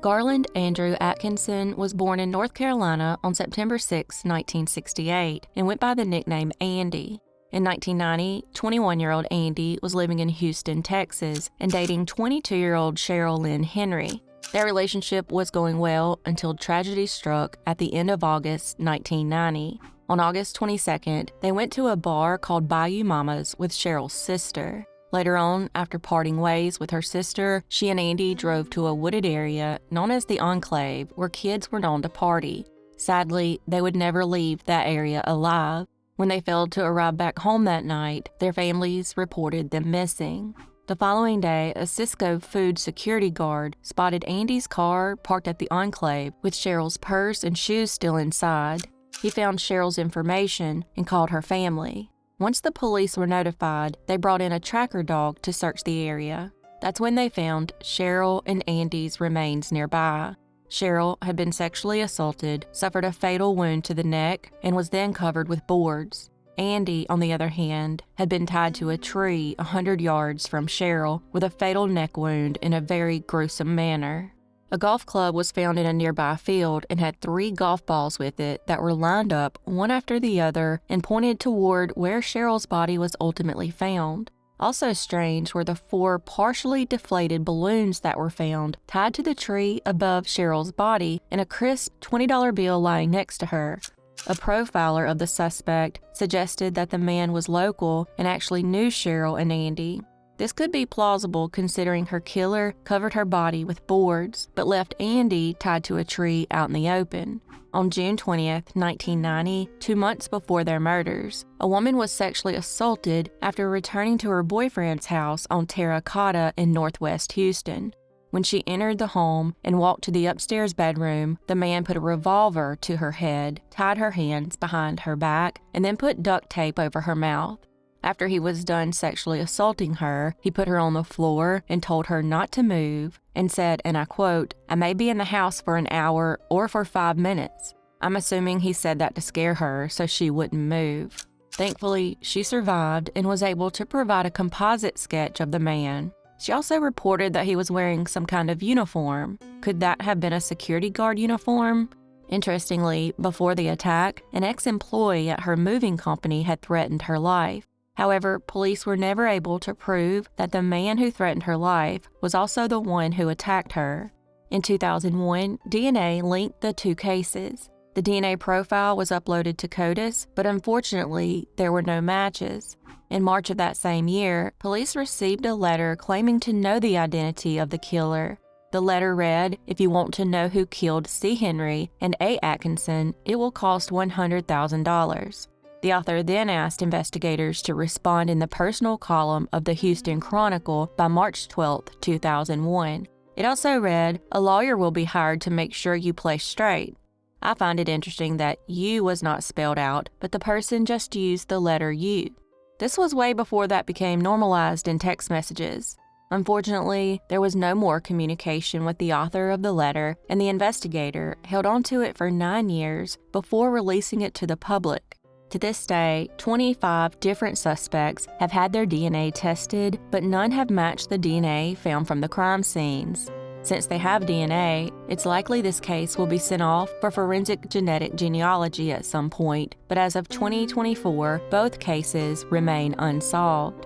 Garland Andrew Atkinson was born in North Carolina on September 6, 1968, and went by the nickname Andy. In 1990, 21-year-old Andy was living in Houston, Texas, and dating 22-year-old Cheryl Lynn Henry. Their relationship was going well until tragedy struck at the end of August 1990. On August 22nd, they went to a bar called Bayou Mama's with Cheryl's sister. Later on, after parting ways with her sister, she and Andy drove to a wooded area known as the Enclave, where kids were known to party. Sadly, they would never leave that area alive. When they failed to arrive back home that night, their families reported them missing. The following day, a Cisco food security guard spotted Andy's car parked at the Enclave with Cheryl's purse and shoes still inside. He found Cheryl's information and called her family. Once the police were notified, they brought in a tracker dog to search the area. That's when they found Cheryl and Andy's remains nearby. Cheryl had been sexually assaulted, suffered a fatal wound to the neck, and was then covered with boards. Andy, on the other hand, had been tied to a tree 100 yards from Cheryl with a fatal neck wound in a very gruesome manner. A golf club was found in a nearby field and had 3 golf balls with it that were lined up one after the other and pointed toward where Cheryl's body was ultimately found. Also strange were the 4 partially deflated balloons that were found tied to the tree above Cheryl's body and a crisp $20 bill lying next to her. A profiler of the suspect suggested that the man was local and actually knew Cheryl and Andy. This could be plausible considering her killer covered her body with boards, but left Andy tied to a tree out in the open. On June 20th, 1990, 2 months before their murders, a woman was sexually assaulted after returning to her boyfriend's house on Terracotta in northwest Houston. When she entered the home and walked to the upstairs bedroom, the man put a revolver to her head, tied her hands behind her back, and then put duct tape over her mouth. After he was done sexually assaulting her, he put her on the floor and told her not to move and said, and I quote, "I may be in the house for an hour or for 5 minutes." I'm assuming he said that to scare her so she wouldn't move. Thankfully, she survived and was able to provide a composite sketch of the man. She also reported that he was wearing some kind of uniform. Could that have been a security guard uniform? Interestingly, before the attack, an ex-employee at her moving company had threatened her life. However, police were never able to prove that the man who threatened her life was also the one who attacked her. In 2001, DNA linked the 2 cases. The DNA profile was uploaded to CODIS, but unfortunately, there were no matches. In March of that same year, police received a letter claiming to know the identity of the killer. The letter read, "If you want to know who killed C. Henry and A. Atkinson, it will cost $100,000. The author then asked investigators to respond in the personal column of the Houston Chronicle by March 12, 2001. It also read, "A lawyer will be hired to make sure you play straight." I find it interesting that U was not spelled out, but the person just used the letter U. This was way before that became normalized in text messages. Unfortunately, there was no more communication with the author of the letter, and the investigator held on to it for 9 years before releasing it to the public. To this day, 25 different suspects have had their DNA tested, but none have matched the DNA found from the crime scenes. Since they have DNA, it's likely this case will be sent off for forensic genetic genealogy at some point, but as of 2024, both cases remain unsolved.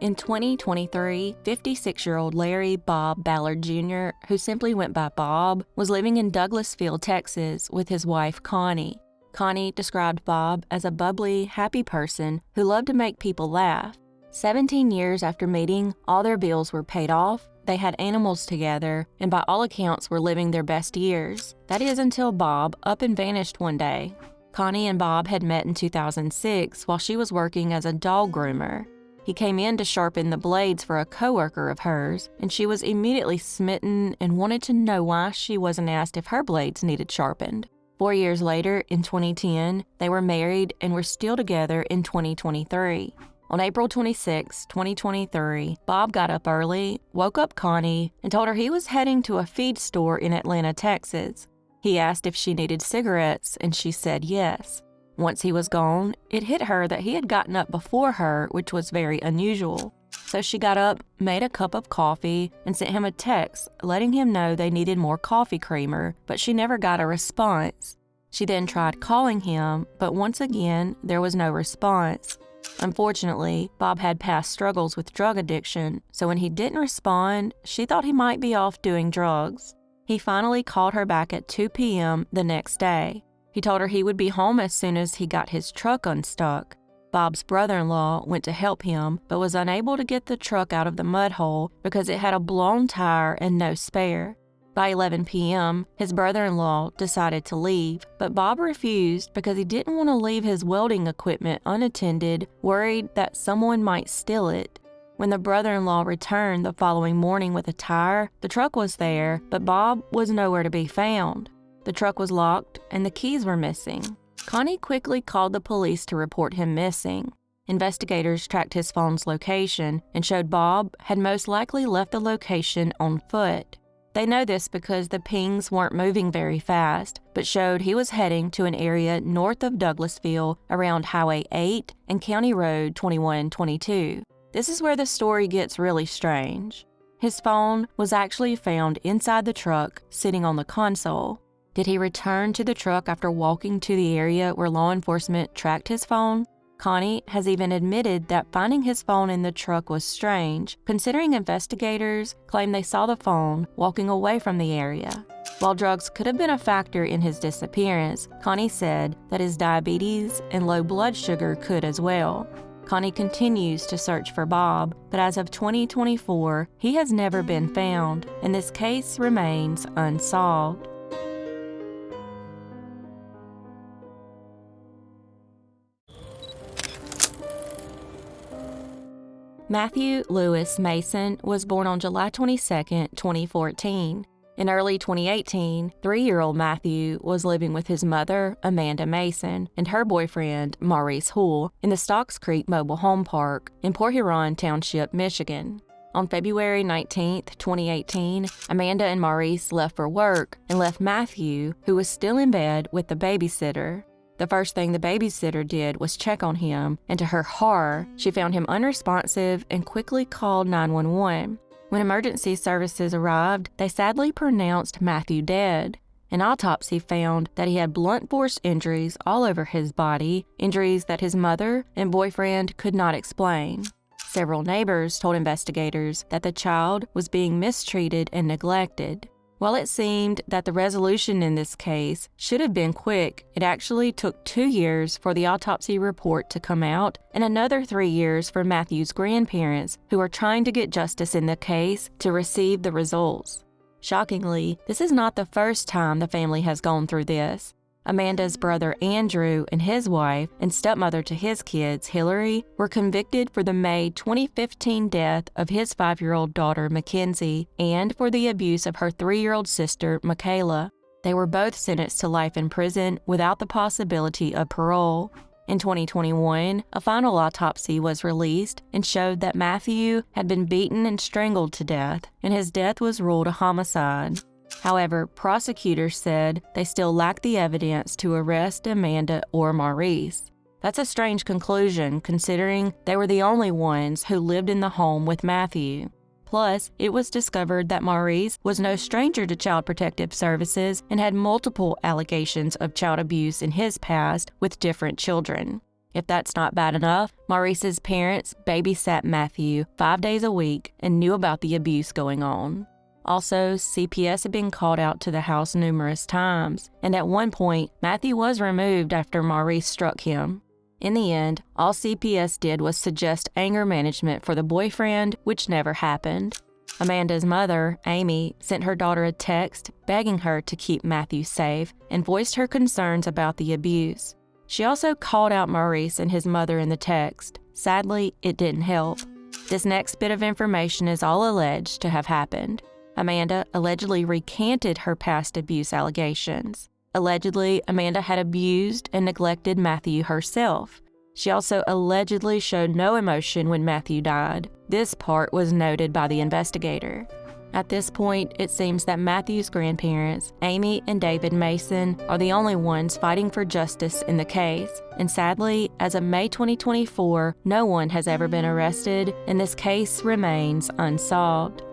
In 2023, 56-year-old Larry Bob Ballard Jr., who simply went by Bob, was living in Douglasville, Texas, with his wife Connie. Connie described Bob as a bubbly, happy person who loved to make people laugh. 17 years after meeting, all their bills were paid off, they had animals together, and by all accounts were living their best years. That is until Bob up and vanished one day. Connie and Bob had met in 2006 while she was working as a dog groomer. He came in to sharpen the blades for a coworker of hers, and she was immediately smitten and wanted to know why she wasn't asked if her blades needed sharpened. 4 years later, in 2010, they were married and were still together in 2023. On April 26, 2023, Bob got up early, woke up Connie, and told her he was heading to a feed store in Atlanta, Texas. He asked if she needed cigarettes, and she said yes. Once he was gone, it hit her that he had gotten up before her, which was very unusual. So she got up, made a cup of coffee, and sent him a text letting him know they needed more coffee creamer, but she never got a response. She then tried calling him, but once again, there was no response. Unfortunately, Bob had past struggles with drug addiction, so when he didn't respond, she thought he might be off doing drugs. He finally called her back at 2 p.m. the next day. He told her he would be home as soon as he got his truck unstuck. Bob's brother-in-law went to help him, but was unable to get the truck out of the mud hole because it had a blown tire and no spare. By 11 p.m., his brother-in-law decided to leave, but Bob refused because he didn't want to leave his welding equipment unattended, worried that someone might steal it. When the brother-in-law returned the following morning with a tire, the truck was there, but Bob was nowhere to be found. The truck was locked and the keys were missing. Connie quickly called the police to report him missing. Investigators tracked his phone's location and showed Bob had most likely left the location on foot. They know this because the pings weren't moving very fast, but showed he was heading to an area north of Douglasville around Highway 8 and County Road 2122. This is where the story gets really strange. His phone was actually found inside the truck, sitting on the console. Did he return to the truck after walking to the area where law enforcement tracked his phone? Connie has even admitted that finding his phone in the truck was strange, considering investigators claim they saw the phone walking away from the area. While drugs could have been a factor in his disappearance, Connie said that his diabetes and low blood sugar could as well. Connie continues to search for Bob, but as of 2024, he has never been found, and this case remains unsolved. Matthew Lewis Mason was born on July 22, 2014. In early 2018, 3-year-old Matthew was living with his mother, Amanda Mason, and her boyfriend, Maurice Hull, in the Stocks Creek Mobile Home Park in Port Huron Township, Michigan. On February 19, 2018, Amanda and Maurice left for work and left Matthew, who was still in bed, with the babysitter. The first thing the babysitter did was check on him, and to her horror, she found him unresponsive and quickly called 911. When emergency services arrived, they sadly pronounced Matthew dead. An autopsy found that he had blunt force injuries all over his body, injuries that his mother and boyfriend could not explain. Several neighbors told investigators that the child was being mistreated and neglected. While it seemed that the resolution in this case should have been quick, it actually took 2 years for the autopsy report to come out and another 3 years for Matthew's grandparents, who are trying to get justice in the case, to receive the results. Shockingly, this is not the first time the family has gone through this. Amanda's brother Andrew and his wife and stepmother to his kids, Hillary, were convicted for the May 2015 death of his 5-year-old daughter, Mackenzie, and for the abuse of her 3-year-old sister, Michaela. They were both sentenced to life in prison without the possibility of parole. In 2021, a final autopsy was released and showed that Matthew had been beaten and strangled to death, and his death was ruled a homicide. However, prosecutors said they still lacked the evidence to arrest Amanda or Maurice. That's a strange conclusion, considering they were the only ones who lived in the home with Matthew. Plus, it was discovered that Maurice was no stranger to Child Protective Services and had multiple allegations of child abuse in his past with different children. If that's not bad enough, Maurice's parents babysat Matthew 5 days a week and knew about the abuse going on. Also, CPS had been called out to the house numerous times, and at one point, Matthew was removed after Maurice struck him. In the end, all CPS did was suggest anger management for the boyfriend, which never happened. Amanda's mother, Amy, sent her daughter a text begging her to keep Matthew safe and voiced her concerns about the abuse. She also called out Maurice and his mother in the text. Sadly, it didn't help. This next bit of information is all alleged to have happened. Amanda allegedly recanted her past abuse allegations. Allegedly, Amanda had abused and neglected Matthew herself. She also allegedly showed no emotion when Matthew died. This part was noted by the investigator. At this point, it seems that Matthew's grandparents, Amy and David Maison, are the only ones fighting for justice in the case. And sadly, as of May 2024, no one has ever been arrested, and this case remains unsolved.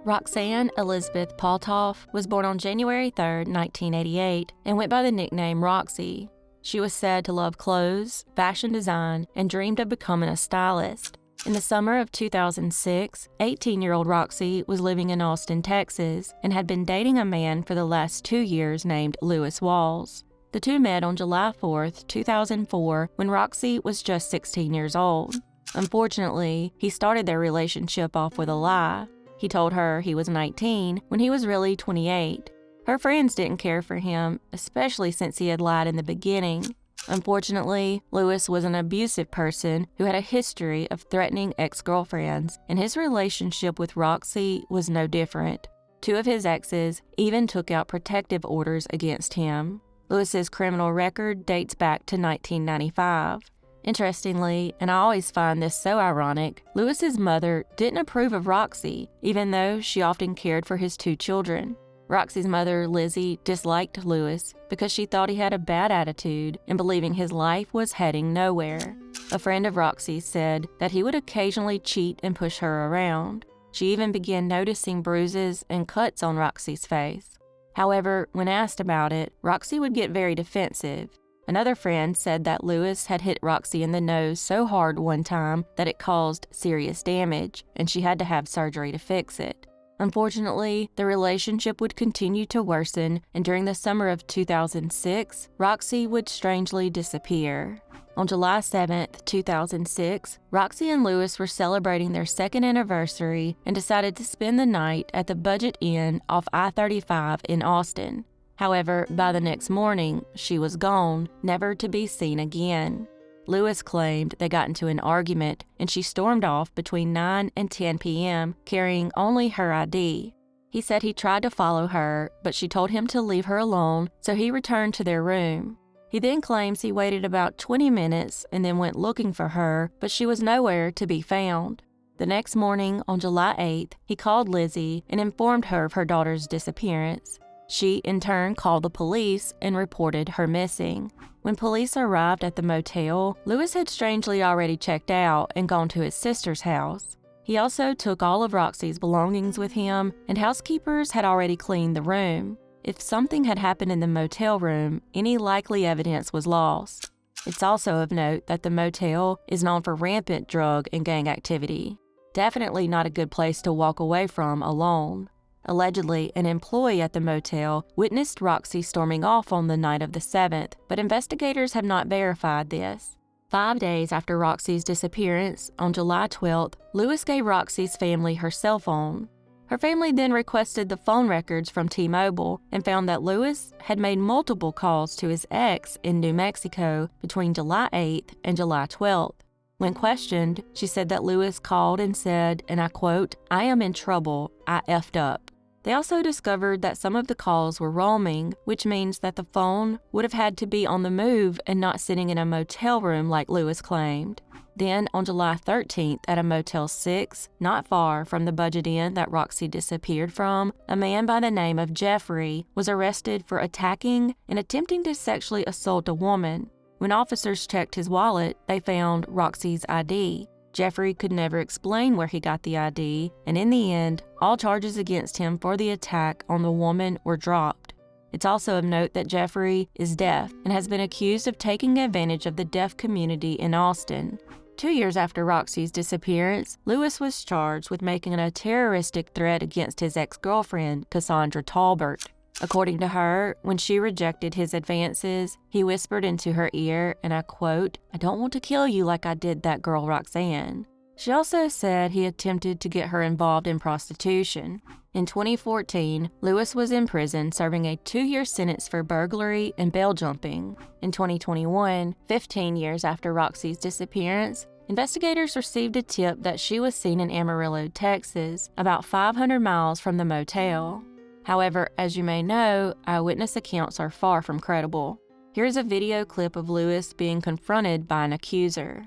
Roxanne Elizabeth Paltauf was born on January 3, 1988, and went by the nickname Roxy. She was said to love clothes, fashion design, and dreamed of becoming a stylist. In the summer of 2006, 18-year-old Roxy was living in Austin, Texas, and had been dating a man for the last 2 years named Lewis Walls. The two met on July 4, 2004, when Roxy was just 16 years old. Unfortunately, he started their relationship off with a lie. He told her he was 19 when he was really 28. Her friends didn't care for him, especially since he had lied in the beginning. Unfortunately, Lewis was an abusive person who had a history of threatening ex-girlfriends, and his relationship with Roxy was no different. 2 of his exes even took out protective orders against him. Lewis's criminal record dates back to 1995. Interestingly, and I always find this so ironic, Lewis's mother didn't approve of Roxy, even though she often cared for his 2 children. Roxy's mother, Lizzie, disliked Lewis because she thought he had a bad attitude and believing his life was heading nowhere. A friend of Roxy's said that he would occasionally cheat and push her around. She even began noticing bruises and cuts on Roxy's face. However, when asked about it, Roxy would get very defensive. Another friend said that Lewis had hit Roxy in the nose so hard one time that it caused serious damage, and she had to have surgery to fix it. Unfortunately, the relationship would continue to worsen, and during the summer of 2006, Roxy would strangely disappear. On July 7, 2006, Roxy and Lewis were celebrating their 2nd anniversary and decided to spend the night at the Budget Inn off I-35 in Austin. However, by the next morning, she was gone, never to be seen again. Lewis claimed they got into an argument, and she stormed off between 9 and 10 p.m., carrying only her ID. He said he tried to follow her, but she told him to leave her alone, so he returned to their room. He then claims he waited about 20 minutes and then went looking for her, but she was nowhere to be found. The next morning, on July 8th, he called Lizzie and informed her of her daughter's disappearance. She, in turn, called the police and reported her missing. When police arrived at the motel, Lewis had strangely already checked out and gone to his sister's house. He also took all of Roxy's belongings with him, and housekeepers had already cleaned the room. If something had happened in the motel room, any likely evidence was lost. It's also of note that the motel is known for rampant drug and gang activity. Definitely not a good place to walk away from alone. Allegedly, an employee at the motel witnessed Roxy storming off on the night of the 7th, but investigators have not verified this. 5 days after Roxy's disappearance, on July 12th, Lewis gave Roxy's family her cell phone. Her family then requested the phone records from T-Mobile and found that Lewis had made multiple calls to his ex in New Mexico between July 8th and July 12th. When questioned, she said that Lewis called and said, and I quote, "I am in trouble, I effed up." They also discovered that some of the calls were roaming, which means that the phone would have had to be on the move and not sitting in a motel room like Lewis claimed. Then, on July 13th, at a Motel 6, not far from the Budget Inn that Roxy disappeared from, a man by the name of Jeffrey was arrested for attacking and attempting to sexually assault a woman. When officers checked his wallet, they found Roxy's ID. Jeffrey could never explain where he got the ID, and in the end, all charges against him for the attack on the woman were dropped. It's also of note that Jeffrey is deaf and has been accused of taking advantage of the deaf community in Austin. 2 years after Roxy's disappearance, Lewis was charged with making a terroristic threat against his ex-girlfriend, Cassandra Talbert. According to her, when she rejected his advances, he whispered into her ear, and I quote, "I don't want to kill you like I did that girl Roxanne." She also said he attempted to get her involved in prostitution. In 2014, Lewis was in prison serving a 2-year sentence for burglary and bail jumping. In 2021, 15 years after Roxy's disappearance, investigators received a tip that she was seen in Amarillo, Texas, about 500 miles from the motel. However, as you may know, eyewitness accounts are far from credible. Here's a video clip of Lewis being confronted by an accuser.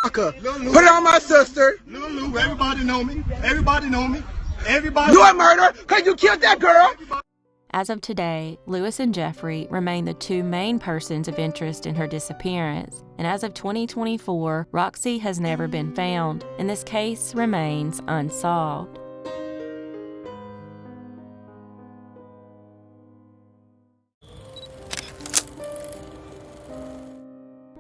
Put it on my sister. Lulu, everybody know me. Everybody know me. Everybody. You a murderer because you killed that girl. As of today, Lewis and Jeffrey remain the two main persons of interest in her disappearance, and as of 2024, Roxy has never been found, and this case remains unsolved.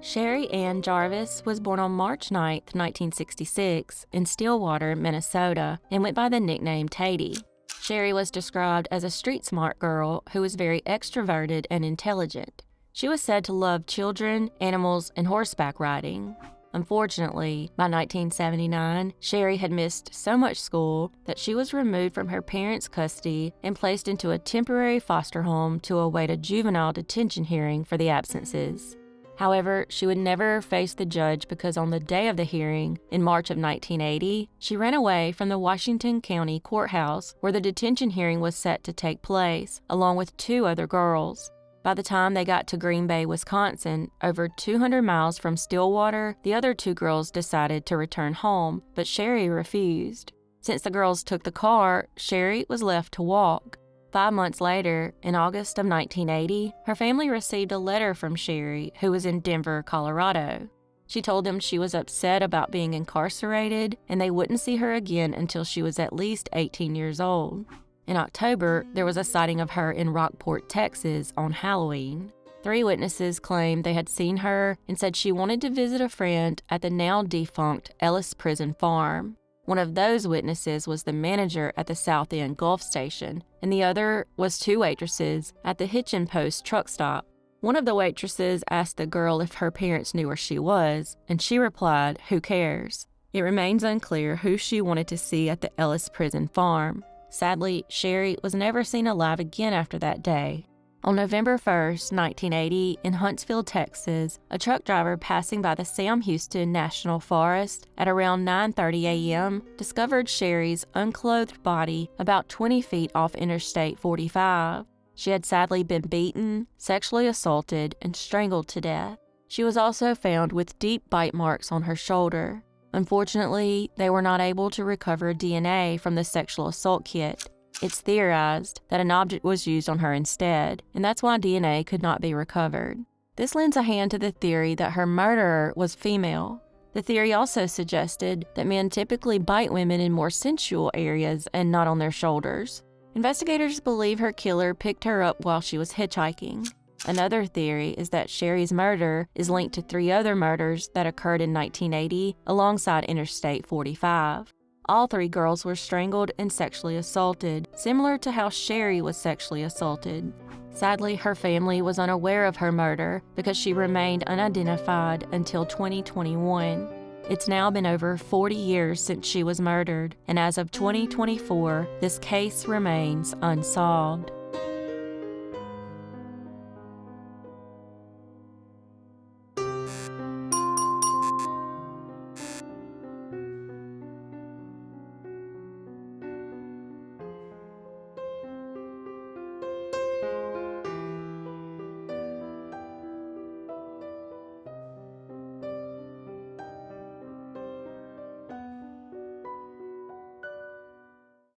Sherri Ann Jarvis was born on March 9, 1966, in Stillwater, Minnesota, and went by the nickname Tatey. Sherri was described as a street-smart girl who was very extroverted and intelligent. She was said to love children, animals, and horseback riding. Unfortunately, by 1979, Sherri had missed so much school that she was removed from her parents' custody and placed into a temporary foster home to await a juvenile detention hearing for the absences. However, she would never face the judge because on the day of the hearing, in March of 1980, she ran away from the Washington County Courthouse where the detention hearing was set to take place, along with two other girls. By the time they got to Green Bay, Wisconsin, over 200 miles from Stillwater, the other two girls decided to return home, but Sherri refused. Since the girls took the car, Sherri was left to walk. 5 months later, in August of 1980, her family received a letter from Sherri, who was in Denver, Colorado. She told them she was upset about being incarcerated and they wouldn't see her again until she was at least 18 years old. In October, there was a sighting of her in Rockport, Texas on Halloween. 3 witnesses claimed they had seen her and said she wanted to visit a friend at the now-defunct Ellis Prison Farm. One of those witnesses was the manager at the South End Gulf Station, and the other was 2 waitresses at the Hitchin Post truck stop. One of the waitresses asked the girl if her parents knew where she was, and she replied, "Who cares?" It remains unclear who she wanted to see at the Ellis Prison Farm. Sadly, Sherri was never seen alive again after that day. On November 1, 1980, in Huntsville, Texas, a truck driver passing by the Sam Houston National Forest at around 9:30 a.m. discovered Sherri's unclothed body about 20 feet off Interstate 45. She had sadly been beaten, sexually assaulted, and strangled to death. She was also found with deep bite marks on her shoulder. Unfortunately, they were not able to recover DNA from the sexual assault kit. It's theorized that an object was used on her instead, and that's why DNA could not be recovered. This lends a hand to the theory that her murderer was female. The theory also suggested that men typically bite women in more sensual areas and not on their shoulders. Investigators believe her killer picked her up while she was hitchhiking. Another theory is that Sherri's murder is linked to 3 other murders that occurred in 1980 alongside Interstate 45. All 3 girls were strangled and sexually assaulted, similar to how Sherri was sexually assaulted. Sadly, her family was unaware of her murder because she remained unidentified until 2021. It's now been over 40 years since she was murdered, and as of 2024, this case remains unsolved.